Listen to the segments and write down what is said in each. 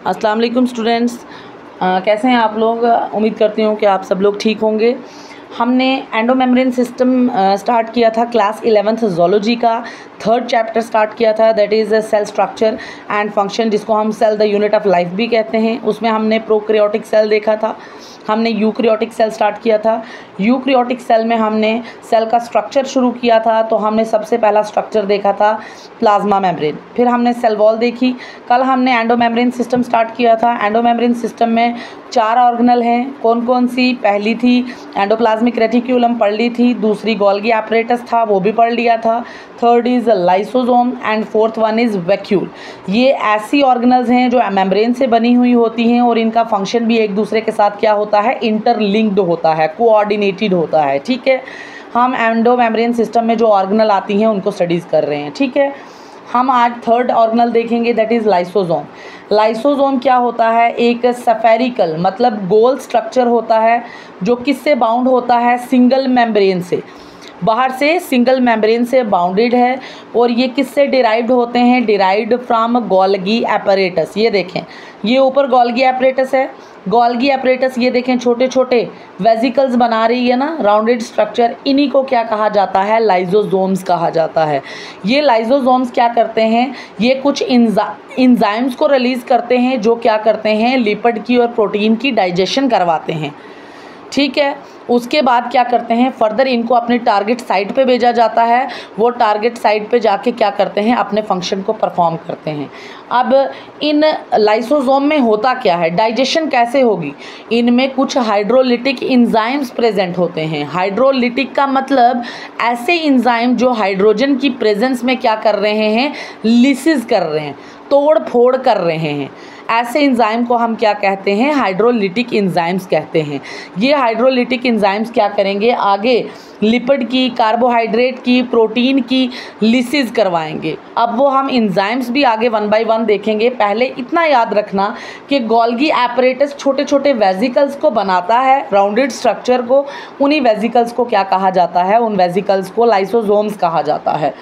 अस्सलाम वालेकुम स्टूडेंट्स, कैसे हैं आप लोग। उम्मीद करती हूँ कि आप सब लोग ठीक होंगे। हमने एंडोमेम्ब्रेन सिस्टम स्टार्ट किया था क्लास 11th ज़ूलॉजी का 3rd चैप्टर स्टार्ट किया था, that is cell structure and function, जिसको हम cell the unit of life भी कहते हैं। उसमें हमने प्रोकैरियोटिक सेल देखा था, हमने यूकैरियोटिक सेल स्टार्ट किया था। यूकैरियोटिक सेल में हमने सेल का स्ट्रक्चर शुरू किया था, तो हमने सबसे पहला स्ट्रक्चर देखा था प्लाज्मा मेम्ब्रेन, फिर हमने सेल वॉल देखी। कल हमने एंडोमेम्ब्रेन सिस्टम स्टार्ट किया था। एंडोमेम्ब्रेन सिस्टम में 4 ऑर्गेनल हैं, कौन कौन सी। पहली थी एंडोप्लाज्मिक रेटिक्यूलम, पढ़ ली थी। दूसरी गोल्गी एपरेटस था, वो भी पढ़ लिया था। 3rd is lysosome and 4th one is vacuole. ये ऐसी ऑर्गेनल्स हैं जो मेम्ब्रेन से बनी हुई होती हैं और इनका फंक्शन भी एक दूसरे के साथ क्या होता है, इंटरलिंक्ड होता है, कोऑर्डिनेटेड होता है। ठीक है, हम एंडोमेम्ब्रेन सिस्टम में जो ऑर्गेनल आती हैं उनको स्टडीज़ कर रहे हैं। ठीक है, हम आज 3rd ऑर्गेनल देखेंगे, दैट इज़ लाइसोसोम। लाइसोसोम क्या होता है, एक सफेरिकल मतलब गोल स्ट्रक्चर होता है जो किससे बाउंड होता है, सिंगल मेम्ब्रेन से। बाहर से सिंगल मेम्ब्रेन से बाउंडेड है और ये किससे डिराइव्ड होते हैं, डिराइव्ड फ्रॉम गोल्गी एपरेटस। ये देखें, ये ऊपर गोल्गी एपरेटस है। गोल्गी एपरेटस ये देखें छोटे छोटे वेजिकल्स बना रही है ना, राउंडेड स्ट्रक्चर। इन्हीं को क्या कहा जाता है, लाइसोसोम्स कहा जाता है। ये लाइसोसोम्स क्या करते हैं, ये कुछ इंजाइम्स को रिलीज़ करते हैं जो क्या करते हैं, लिपिड की और प्रोटीन की डाइजेशन करवाते हैं। ठीक है, उसके बाद क्या करते हैं, फर्दर इनको अपने टारगेट साइट पे भेजा जाता है। वो टारगेट साइट पे जाके क्या करते हैं, अपने फंक्शन को परफॉर्म करते हैं। अब इन लाइसोसोम में होता क्या है, डाइजेशन कैसे होगी, इनमें कुछ हाइड्रोलिटिक इंजाइम्स प्रेजेंट होते हैं। हाइड्रोलिटिक का मतलब ऐसे इंजाइम जो हाइड्रोजन की प्रेजेंस में क्या कर रहे हैं, लिसिस कर रहे हैं, तोड़ फोड़ कर रहे हैं। ऐसे इंजाइम को हम क्या कहते हैं, हाइड्रोलिटिक इंजाइम्स कहते हैं। ये हाइड्रोलिटिक इंजाइम्स क्या करेंगे, आगे लिपिड की, कार्बोहाइड्रेट की, प्रोटीन की लिसिस करवाएंगे। अब वो हम इंजाइम्स भी आगे 1 by 1 देखेंगे। पहले इतना याद रखना कि गोल्गी एपरेटस छोटे छोटे वेजिकल्स को बनाता है, राउंडेड स्ट्रक्चर को। उन्हीं वेजिकल्स को क्या कहा जाता है, उन वेजिकल्स को लाइसोसोम्स कहा जाता है।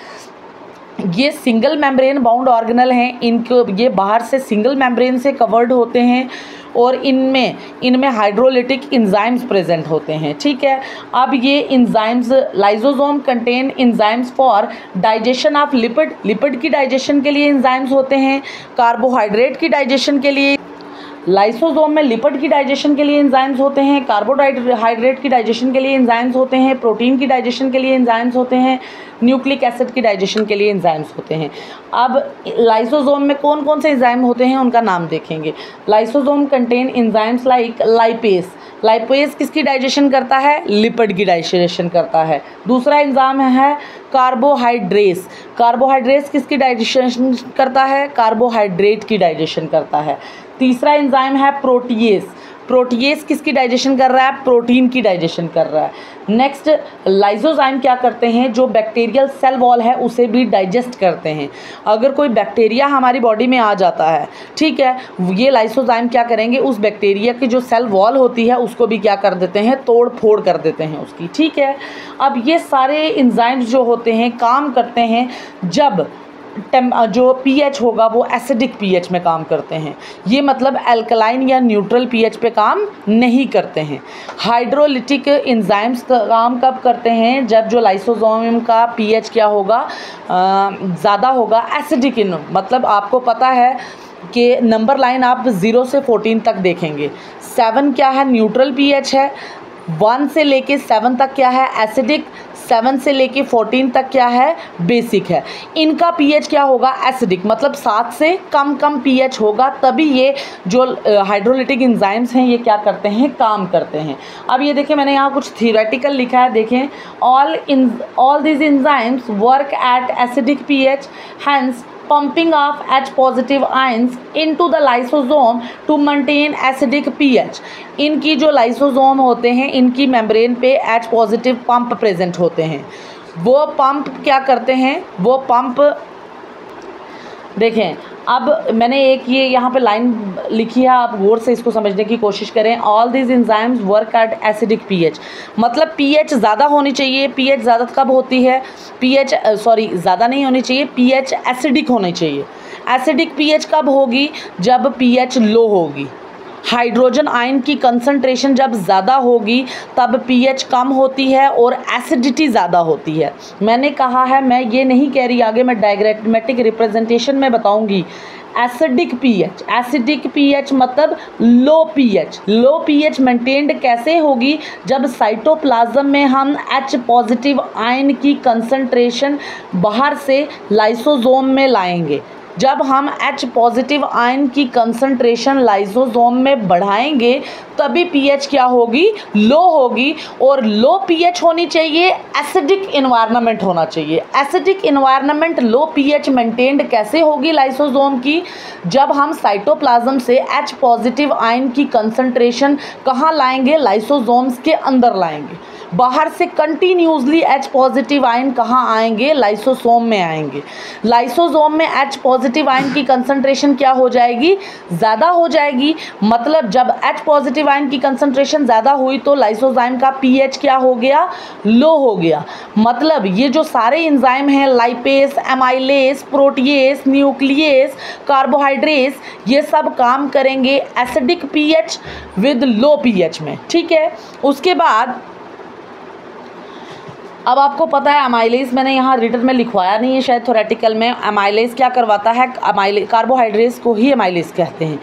ये सिंगल मेम्ब्रेन बाउंड ऑर्गेनल हैं, इनको ये बाहर से सिंगल मेम्ब्रेन से कवर्ड होते हैं और इनमें हाइड्रोलिटिक इंजाइम्स प्रेजेंट होते हैं। ठीक है, अब ये enzymes, lysosome contain enzymes for digestion of lipid की डाइजेशन के लिए इंजाइम्स होते हैं, कार्बोहाइड्रेट की डाइजेशन के लिए। लाइसोसोम में लिपिड की डाइजेशन के लिए एंजाइम्स होते हैं, कार्बोहाइड्रेट की डाइजेशन के लिए एंजाइम्स होते हैं, प्रोटीन की डाइजेशन के लिए एंजाइम्स होते हैं, न्यूक्लिक एसिड की डाइजेशन के लिए एंजाइम्स होते हैं। अब लाइसोसोम में कौन कौन से एंजाइम होते हैं उनका नाम देखेंगे। Lysosome contain enzymes like lipase. Lipase किसकी डाइजेशन करता है, लिपिड की डाइजेशन करता है। दूसरा एंजाइम है कार्बोहाइड्रेस। कार्बोहाइड्रेस किसकी डाइजेशन करता है, कार्बोहाइड्रेट की डाइजेशन करता है। तीसरा एंजाइम है प्रोटीएज। प्रोटीएज किसकी डाइजेशन कर रहा है, प्रोटीन की डाइजेशन कर रहा है। नेक्स्ट लाइसोजाइम क्या करते हैं, जो बैक्टीरियल सेल वॉल है उसे भी डाइजेस्ट करते हैं। अगर कोई बैक्टीरिया हमारी बॉडी में आ जाता है, ठीक है, ये लाइसोजाइम क्या करेंगे, उस बैक्टीरिया की जो सेल वॉल होती है उसको भी क्या कर देते हैं, तोड़ फोड़ कर देते हैं उसकी। ठीक है, अब ये सारे एंजाइम्स जो होते हैं काम करते हैं जब जो पीएच होगा वो एसिडिक पीएच में काम करते हैं। ये मतलब अल्कलाइन या न्यूट्रल पीएच पे काम नहीं करते हैं। हाइड्रोलिटिक एंजाइम्स काम कब करते हैं, जब जो लाइसोसोम का पीएच क्या होगा, ज़्यादा होगा, एसिडिक इन, मतलब आपको पता है कि नंबर लाइन आप 0 से 14 तक देखेंगे। 7 क्या है, न्यूट्रल पीएच है। 1 से लेके 7 तक क्या है, एसिडिक। 7 से लेके 14 तक क्या है, बेसिक है। इनका पीएच क्या होगा, एसिडिक, मतलब 7 से कम पीएच होगा, तभी ये जो हाइड्रोलिटिक एंजाइम्स हैं ये क्या करते हैं, काम करते हैं। अब ये देखें, मैंने यहाँ कुछ थियोरेटिकल लिखा है, देखें, all this enzymes work at acidic pH, hence pumping of H positive ions into the lysosome to maintain acidic pH। इनकी जो लाइसोसोम होते हैं इनकी मेम्ब्रेन पे H पॉजिटिव पंप प्रेजेंट होते हैं। वो पंप क्या करते हैं, वो पंप देखें, अब मैंने एक ये यहाँ पे लाइन लिखी है, आप गौर से इसको समझने की कोशिश करें। All this enzymes work at acidic pH, मतलब पीएच ज़्यादा होनी चाहिए। पीएच ज़्यादा कब होती है, ज़्यादा नहीं होनी चाहिए, पीएच एसिडिक होनी चाहिए। एसिडिक पीएच कब होगी? जब पीएच लो होगी। हाइड्रोजन आयन की कंसंट्रेशन जब ज़्यादा होगी तब पीएच कम होती है और एसिडिटी ज़्यादा होती है। मैंने कहा है, मैं ये नहीं कह रही, आगे मैं डायग्रामेटिक रिप्रेजेंटेशन में बताऊंगी। एसिडिक पीएच मतलब लो पीएच। लो पीएच मेंटेन्ड कैसे होगी? जब साइटोप्लाज्म में हम H पॉजिटिव आयन की कंसंट्रेशन बाहर से लाइसोसोम में लाएंगे। जब हम H पॉजिटिव आयन की कंसंट्रेशन लाइसोसोम में बढ़ाएंगे तभी पीएच क्या होगी? लो होगी। और लो पीएच होनी चाहिए, एसिडिक इन्वायरमेंट होना चाहिए। एसिडिक इन्वायरमेंट लो पीएच मेंटेन्ड कैसे होगी लाइसोसोम की? जब हम साइटोप्लाज्म से H पॉजिटिव आयन की कंसंट्रेशन कहाँ लाएंगे? लाइसोसोम्स के अंदर लाएंगे। बाहर से कंटिन्यूसली H पॉजिटिव आयन कहाँ आएंगे? लाइसोसोम में आएंगे। लाइसोसोम में H पॉजिटिव आयन की कंसंट्रेशन क्या हो जाएगी? ज़्यादा हो जाएगी। मतलब जब H पॉजिटिव आयन की कंसंट्रेशन ज़्यादा हुई तो लाइसोजाइम का पीएच क्या हो गया? लो हो गया। मतलब ये जो सारे एंजाइम हैं, lipase, amylase, protease, nucleus, carbohydrates, ये सब काम करेंगे acidic pH with low pH में। ठीक है। उसके बाद अब आपको पता है अमाइलेज, मैंने यहाँ रिटन में लिखवाया नहीं है शायद, थोरेटिकल में। अमाइलेज क्या करवाता है? कार्बोहाइड्रेट्स को ही अमाइलेज कहते हैं।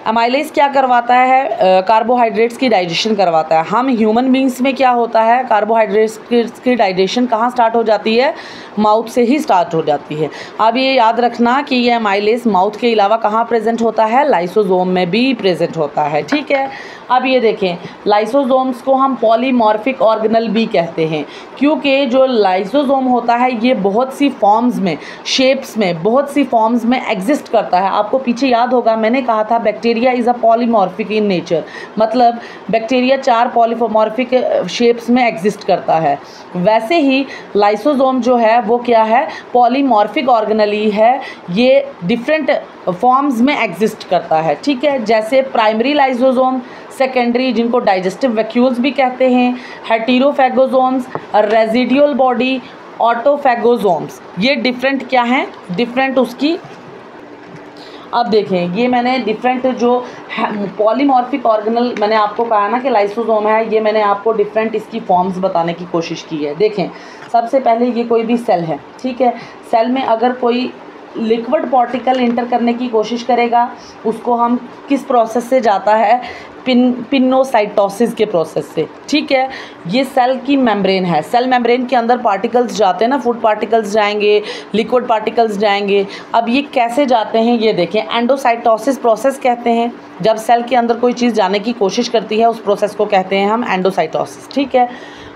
अमाइलेज क्या करवाता है? कार्बोहाइड्रेट्स की डाइजेशन करवाता है। हम ह्यूमन बींग्स में क्या होता है? कार्बोहाइड्रेट्स की डाइजेशन कहाँ स्टार्ट हो जाती है? माउथ से ही स्टार्ट हो जाती है। अब ये याद रखना कि ये अमाइलेज माउथ के अलावा कहाँ प्रेजेंट होता है? लाइसोसोम में भी प्रेजेंट होता है। ठीक है। अब ये देखें, लाइसोसोम्स को हम पॉलीमॉर्फिक ऑर्गेनल भी कहते हैं, क्योंकि जो लाइसोसोम होता है ये बहुत सी फॉर्म्स में, शेप्स में, बहुत सी फॉर्म्स में एग्जिस्ट करता है। आपको पीछे याद होगा मैंने कहा था bacteria is a polymorphic in nature, मतलब बैक्टीरिया 4 पॉलीमॉर्फिक शेप्स में एग्जिस्ट करता है। वैसे ही लाइसोसोम जो है वो क्या है? पॉलीमॉर्फिक ऑर्गेनल ही है। ये डिफरेंट फॉर्म्स में एग्जिस्ट करता है। ठीक है। जैसे प्राइमरी लाइसोसोम, सेकेंडरी जिनको डाइजेस्टिव वैक्यूल्स भी कहते हैं, हेटेरोफैगोसोम्स, रेजिडियल बॉडी, ऑटोफैगोसोम्स, ये डिफरेंट क्या हैं? डिफरेंट उसकी। अब देखें, ये मैंने डिफरेंट जो पॉलीमॉर्फिक ऑर्गेनल मैंने आपको कहा ना कि लाइसोसोम है, ये मैंने आपको डिफरेंट इसकी फॉर्म्स बताने की कोशिश की है। देखें, सबसे पहले ये कोई भी सेल है। ठीक है। सेल में अगर कोई लिक्विड पार्टिकल इंटर करने की कोशिश करेगा उसको हम किस प्रोसेस से जाता है? पिनोसाइटोसिस के प्रोसेस से। ठीक है। ये सेल की मेम्ब्रेन है। सेल मेम्ब्रेन के अंदर पार्टिकल्स जाते हैं ना, फूड पार्टिकल्स जाएंगे, लिक्विड पार्टिकल्स जाएंगे। अब ये कैसे जाते हैं ये देखें, एंडोसाइटोसिस प्रोसेस कहते हैं। जब सेल के अंदर कोई चीज़ जाने की कोशिश करती है उस प्रोसेस को कहते हैं हम एंडोसाइटोसिस। ठीक है।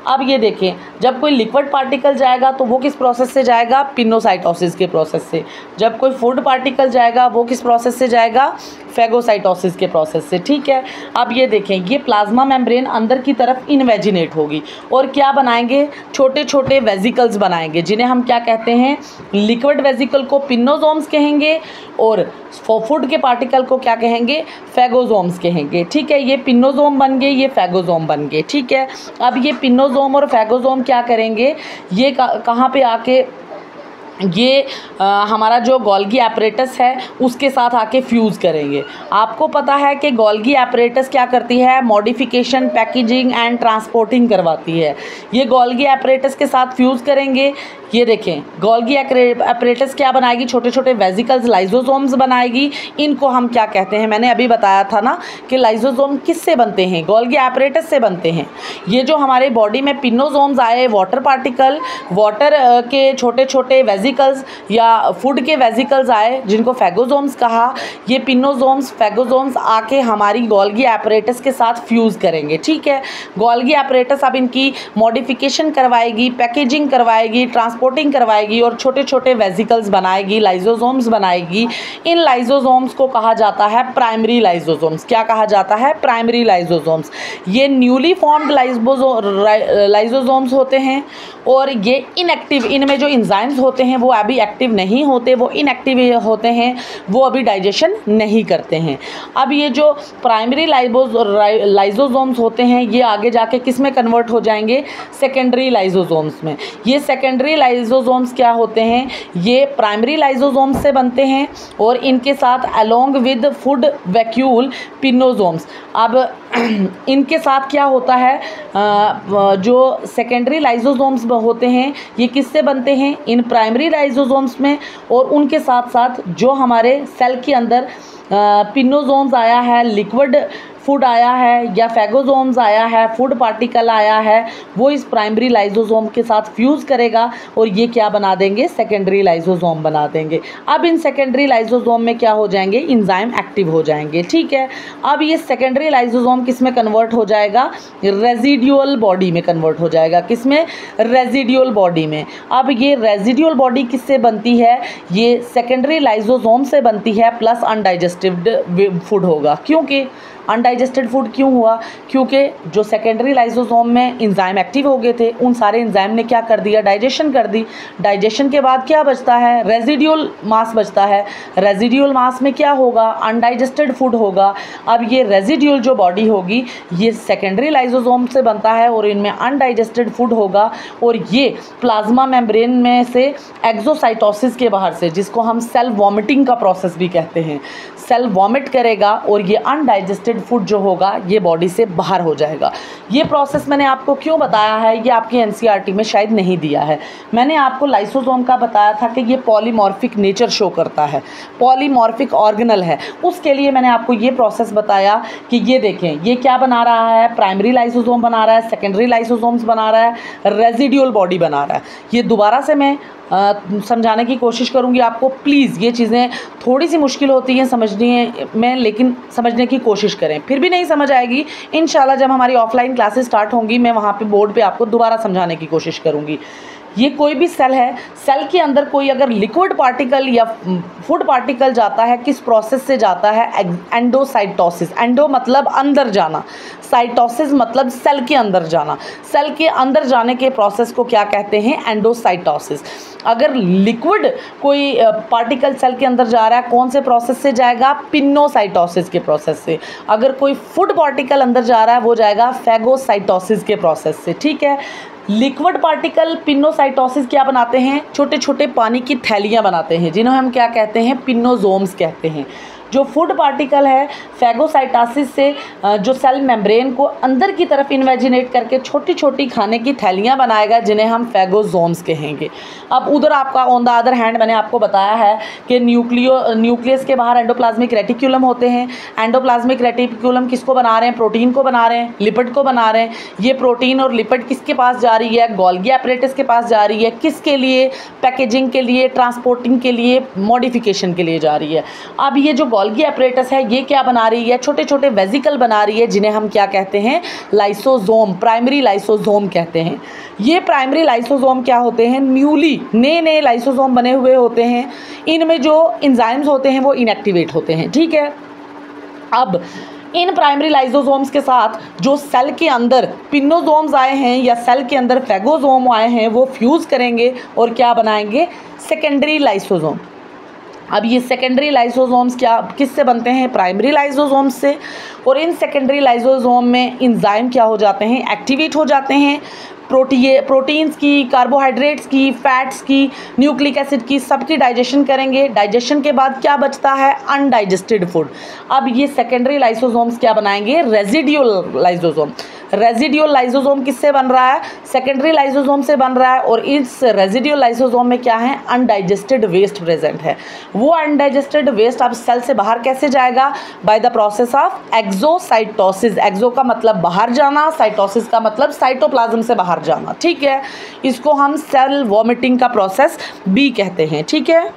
अब ये देखें, जब कोई लिक्विड पार्टिकल जाएगा तो वो किस प्रोसेस से जाएगा? पिनोसाइटोसिस के प्रोसेस से। जब कोई फूड पार्टिकल जाएगा वो किस प्रोसेस से जाएगा? फैगोसाइटोसिस के प्रोसेस से। ठीक है। अब ये देखें, ये प्लाज्मा मेम्ब्रेन अंदर की तरफ इनवेजिनेट होगी और क्या बनाएंगे? छोटे छोटे वेजिकल्स बनाएंगे, जिन्हें हम क्या कहते हैं? लिक्विड वेजिकल को पिनोसोम्स कहेंगे और फूड के पार्टिकल को क्या कहेंगे? फैगोसोम्स कहेंगे। ठीक है। ये पिनोसोम बन गए, ये फैगोसोम बन गए। ठीक है। अब ये पिनोसोम और फैगोसोम क्या करेंगे? ये कहाँ पे आके ये हमारा जो गोल्गी एपरेटस है उसके साथ आके फ्यूज़ करेंगे। आपको पता है कि गोल्गी एपरेटस क्या करती है? मॉडिफिकेशन, पैकेजिंग एंड ट्रांसपोर्टिंग करवाती है। ये गोल्गी एपरेटस के साथ फ्यूज़ करेंगे। ये देखें, गोल्गी एपरेटस क्या बनाएगी? छोटे छोटे वेजिकल्स, लाइसोसोम्स बनाएगी। इनको हम क्या कहते हैं? मैंने अभी बताया था ना कि लाइसोसोम किससे बनते हैं? गोल्गी एपरेटस से बनते हैं। ये जो हमारे बॉडी में पिनोसोम्स आए, वाटर पार्टिकल, वाटर के छोटे छोटे वेजिकल्स या फूड के वेजिकल्स आए जिनको फैगोसोम्स कहा, ये पिनोसोम्स, फैगोसोम्स आके हमारी गोल्गी एपरेटस के साथ फ्यूज़ करेंगे। ठीक है। गोल्गी एपरेटस अब इनकी मॉडिफिकेशन करवाएगी, पैकेजिंग करवाएगी, ट्रांसपोर्टिंग करवाएगी और छोटे छोटे वेजिकल्स बनाएगी, लाइसोसोम्स बनाएगी। इन लाइसोसोम्स को कहा जाता है प्राइमरी लाइसोसोम्स। क्या कहा जाता है? Primary lysosomes. ये न्यूली फॉर्म्ड लाइसोसोम्स होते हैं और ये इनएक्टिव, इनमें जो एंजाइम्स होते हैं हैं वो अभी एक्टिव नहीं होते, वो इनएक्टिव होते हैं, वो अभी डाइजेशन नहीं करते हैं। अब ये जो प्राइमरी लाइसोसोम्स होते हैं ये आगे जाके किस में कन्वर्ट हो जाएंगे, सेकेंडरी लाइसोसोम्स में। ये सेकेंडरी लाइसोसोम्स क्या होते हैं, ये प्राइमरी लाइसोसोम्स से बनते हैं और इनके साथ अलोंग विद फूड वैक्यूल पिनोसोम्स। अब इनके साथ क्या होता है, जो सेकेंडरी लाइसोसोम्स होते हैं ये किससे बनते हैं, इन प्राइमरी लाइसोसोम्स में, और उनके साथ साथ जो हमारे सेल के अंदर पिनोसोम्स आया है, लिक्विड फूड आया है, या फैगोसोम्स आया है, फूड पार्टिकल आया है, वो इस प्राइमरी लाइसोसोम के साथ फ्यूज़ करेगा और ये क्या बना देंगे, सेकेंडरी लाइसोसोम बना देंगे। अब इन सेकेंडरी लाइसोसोम में क्या हो जाएंगे, एंजाइम एक्टिव हो जाएंगे। ठीक है, अब ये सेकेंडरी लाइसोसोम किस में कन्वर्ट हो जाएगा, रेजिड्यूअल बॉडी में कन्वर्ट हो जाएगा। किस में, रेजिड्यूअल बॉडी में। अब ये रेजिड्यूअल बॉडी किससे बनती है, ये सेकेंडरी लाइसोसोम से बनती है, प्लस अनडाइजेस्टेड फूड होगा। क्योंकि अनडाइजेस्टेड फूड क्यों हुआ, क्योंकि जो सेकेंडरी लाइसोसोम में एंजाइम एक्टिव हो गए थे, उन सारे एंजाइम ने क्या कर दिया, डाइजेशन कर दी। डाइजेशन के बाद क्या बचता है, रेजिड्यूल मास बचता है। रेजिड्यूल मास में क्या होगा, अनडाइजेस्टेड फूड होगा। अब ये रेजिड्यूल जो बॉडी होगी ये सेकेंडरी लाइसोसोम से बनता है और इनमें अनडाइजेस्टेड फूड होगा, और ये प्लाज्मा मेम्ब्रेन में से एक्सोसाइटोसिस के बाहर से, जिसको हम सेल वॉमिटिंग का प्रोसेस भी कहते हैं, सेल वॉमिट करेगा और ये अनडाइजेस्टेड फूड जो होगा ये बॉडी से बाहर हो जाएगा। ये प्रोसेस मैंने आपको क्यों बताया है, ये आपकी एनसीईआरटी में शायद नहीं दिया है। मैंने आपको लाइसोसोम का बताया था कि ये पॉलीमॉर्फिक नेचर शो करता है, पॉलीमॉर्फिक ऑर्गेनल है, उसके लिए मैंने आपको ये प्रोसेस बताया कि ये देखें ये क्या बना रहा है, प्राइमरी लाइसोसोम बना रहा है, सेकेंडरी लाइसोसोम्स बना रहा है, रेजिड्यूल बॉडी बना रहा है। ये दोबारा से मैं समझाने की कोशिश करूँगी आपको। प्लीज़ ये चीज़ें थोड़ी सी मुश्किल होती हैं समझनी में, लेकिन समझने की कोशिश करें। फिर भी नहीं समझ आएगी, इंशाल्लाह जब हमारी ऑफलाइन क्लासेस स्टार्ट होंगी मैं वहाँ पे बोर्ड पे आपको दोबारा समझाने की कोशिश करूँगी। ये कोई भी सेल है, सेल के अंदर कोई अगर लिक्विड पार्टिकल या फूड पार्टिकल जाता है, किस प्रोसेस से जाता है, एंडोसाइटोसिस। एंडो मतलब अंदर जाना, साइटोसिस मतलब सेल के अंदर जाना। सेल के अंदर जाने के प्रोसेस को क्या कहते हैं, एंडोसाइटोसिस। अगर लिक्विड कोई पार्टिकल सेल के अंदर जा रहा है, कौन से प्रोसेस से जाएगा, पिनोसाइटोसिस के प्रोसेस से। अगर कोई फूड पार्टिकल अंदर जा रहा है वो जाएगा फैगोसाइटोसिस के प्रोसेस से। ठीक है, लिक्विड पार्टिकल पिनोसाइटोसिस क्या बनाते हैं, छोटे छोटे पानी की थैलियाँ बनाते हैं, जिन्हें हम क्या कहते हैं, पिनोसोम्स कहते हैं। जो फूड पार्टिकल है फैगोसाइटोसिस से जो सेल मेम्ब्रेन को अंदर की तरफ इन्वेजिनेट करके छोटी छोटी खाने की थैलियाँ बनाएगा, जिन्हें हम फैगोसोम्स कहेंगे। अब उधर आपका ऑन द अदर हैंड मैंने आपको बताया है कि न्यूक्लियस के बाहर एंडोप्लाज्मिक रेटिक्यूलम होते हैं। एंडोप्लाज्मिक रेटिक्यूलम किसको बना रहे हैं, प्रोटीन को बना रहे हैं, लिपिड को बना रहे हैं। ये प्रोटीन और लिपिड किसके पास जा रही है, गोल्गी एपरेटस के पास जा रही है। किसके लिए, पैकेजिंग के लिए, ट्रांसपोर्टिंग के लिए, मॉडिफिकेशन के लिए जा रही है। अब ये जो गोल्गी एपरेटस है ये क्या बना रही है, छोटे छोटे वेसिकल बना रही है, जिन्हें हम क्या कहते हैं, लाइसोसोम, प्राइमरी लाइसोसोम कहते हैं। ये प्राइमरी लाइसोसोम क्या होते हैं, नए लाइसोसोम बने हुए होते हैं। इनमें जो एंजाइम्स होते हैं वो इनएक्टिवेट होते हैं। ठीक है, अब इन प्राइमरी लाइसोसोम्स के साथ जो सेल के अंदर पिनोसोम्स आए हैं या सेल के अंदर फैगोसोम आए हैं वो फ्यूज़ करेंगे और क्या बनाएंगे, सेकेंडरी लाइसोसोम। अब ये सेकेंडरी लाइसोसोम्स क्या किससे बनते हैं, प्राइमरी लाइसोसोम्स से। और इन सेकेंडरी लाइसोसोम में एंजाइम क्या हो जाते हैं, एक्टिवेट हो जाते हैं। प्रोटीन्स की, कार्बोहाइड्रेट्स की, फैट्स की, न्यूक्लिक एसिड की, सबकी डाइजेशन करेंगे। डाइजेशन के बाद क्या बचता है, अनडाइजेस्टेड फूड। अब ये सेकेंडरी लाइसोसोम्स क्या बनाएंगे, रेजिड्यूल लाइसोसोम। रेजिड्यूल लाइसोसोम किससे बन रहा है, सेकेंडरी लाइसोसोम से बन रहा है। और इस रेजिड्यूल लाइसोसोम में क्या है, अनडाइजेस्टेड वेस्ट प्रेजेंट है। वो अनडाइजेस्टेड वेस्ट अब सेल से बाहर कैसे जाएगा, by the process of exocytosis. Exo का मतलब बाहर जाना, साइटोसिस का मतलब साइटोप्लाज्म से बाहर जाना। ठीक है, इसको हम सेल वॉमिटिंग का प्रोसेस भी कहते हैं। ठीक है।